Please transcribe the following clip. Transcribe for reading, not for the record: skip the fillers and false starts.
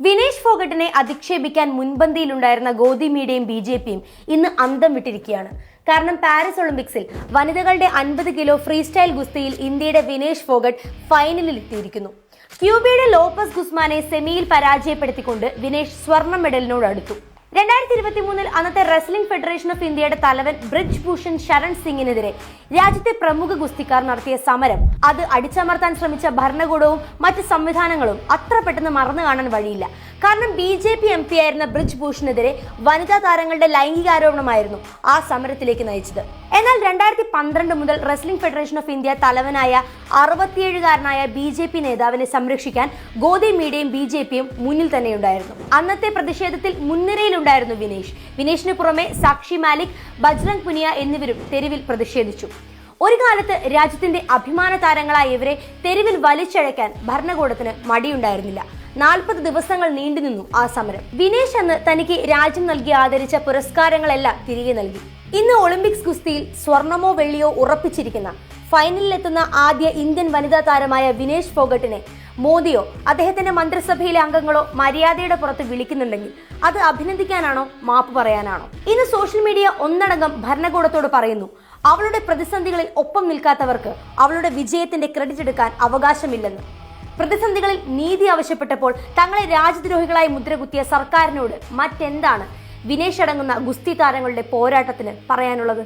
വിനേഷ് ഫോഗട്ടിനെ അധിക്ഷേപിക്കാൻ മുൻപന്തിയിലുണ്ടായിരുന്ന ഗോതമിയുടെയും ബി.ജെ.പിയും ഇന്ന് അന്തം വിട്ടിരിക്കുകയാണ്. കാരണം പാരീസ് ഒളിമ്പിക്സിൽ വനിതകളുടെ 50 കിലോ ഫ്രീ സ്റ്റൈൽ ഗുസ്തിയിൽ ഇന്ത്യയുടെ വിനേഷ് ഫോഗട്ട് ഫൈനലിൽ എത്തിയിരിക്കുന്നു. ക്യൂബയുടെ ലോപ്പസ് ഗുസ്മാനെ സെമിയിൽ പരാജയപ്പെടുത്തിക്കൊണ്ട് വിനേഷ് സ്വർണ്ണ മെഡലിനോട് അടുത്തു. 2023 അന്നത്തെ റെസ്ലിംഗ് ഫെഡറേഷൻ ഓഫ് ഇന്ത്യയുടെ തലവൻ ബ്രിജ് ഭൂഷൺ ശരൺ സിംഗിനെതിരെ രാജ്യത്തെ പ്രമുഖ ഗുസ്തിക്കാർ നടത്തിയ സമരം അത് അടിച്ചമർത്താൻ ശ്രമിച്ച ഭരണകൂടവും മറ്റ് സംവിധാനങ്ങളും അത്ര പെട്ടെന്ന് മറന്നു കാണാൻ വഴിയില്ല. കാരണം ബി.ജെ.പി. MP ആയിരുന്ന ബ്രിജ് ഭൂഷണെതിരെ വനിതാ താരങ്ങളുടെ ലൈംഗികാരോപണമായിരുന്നു ആ സമരത്തിലേക്ക് നയിച്ചത്. എന്നാൽ 2012 മുതൽ റെസ്ലിംഗ് ഫെഡറേഷൻ ഓഫ് ഇന്ത്യ തലവനായ 67-കാരനായ ബി.ജെ.പി. നേതാവിനെ സംരക്ഷിക്കാൻ ഗോതമിയുടെയും ബി.ജെ.പിയും മുന്നിൽ തന്നെയുണ്ടായിരുന്നു. അന്നത്തെ പ്രതിഷേധത്തിൽ മുൻനിരയിലുണ്ടായിരുന്നു വിനേഷിന് പുറമെ സാക്ഷി മാലിക്, ബജ്രംഗ് പുനിയ എന്നിവരും തെരുവിൽ പ്രതിഷേധിച്ചു. ഒരു കാലത്ത് രാജ്യത്തിന്റെ അഭിമാന താരങ്ങളായ ഇവരെ തെരുവിൽ വലിച്ചഴയ്ക്കാൻ ഭരണകൂടത്തിന് മടിയുണ്ടായിരുന്നില്ല. 40 ദിവസങ്ങൾ നീണ്ടുനിന്നു ആ സമരം. വിനേഷ് അന്ന് തനിക്ക് രാജ്യം നൽകി ആദരിച്ച പുരസ്കാരങ്ങളെല്ലാം തിരികെ നൽകി. ഇന്ന് ഒളിമ്പിക്സ് ഗുസ്തിയിൽ സ്വർണമോ വെള്ളിയോ ഉറപ്പിച്ചിരിക്കുന്ന ഫൈനലിലെത്തുന്ന ആദ്യ ഇന്ത്യൻ വനിതാ താരമായ വിനേഷ് ഫോഗട്ടിനെ മോദിയോ അദ്ദേഹത്തിന്റെ മന്ത്രിസഭയിലെ അംഗങ്ങളോ മര്യാദയുടെ പുറത്ത് വിളിക്കുന്നുണ്ടെങ്കിൽ അത് അഭിനന്ദിക്കാനാണോ മാപ്പ് പറയാനാണോ? ഇന്ന് സോഷ്യൽ മീഡിയ ഒന്നടങ്കം ഭരണകൂടത്തോട് പറയുന്നു, അവളുടെ പ്രതിസന്ധികളിൽ ഒപ്പം നിൽക്കാത്തവർക്ക് അവളുടെ വിജയത്തിന്റെ ക്രെഡിറ്റ് എടുക്കാൻ അവകാശമില്ലെന്ന്. പ്രതിസന്ധികളിൽ നീതി ആവശ്യപ്പെട്ടപ്പോൾ തങ്ങളെ രാജ്യദ്രോഹികളായി മുദ്രകുത്തിയ സർക്കാരിനോട് മറ്റെന്താണ് വിനേഷ് അടങ്ങുന്ന ഗുസ്തി താരങ്ങളുടെ പോരാട്ടത്തിന് പറയാനുള്ളത്?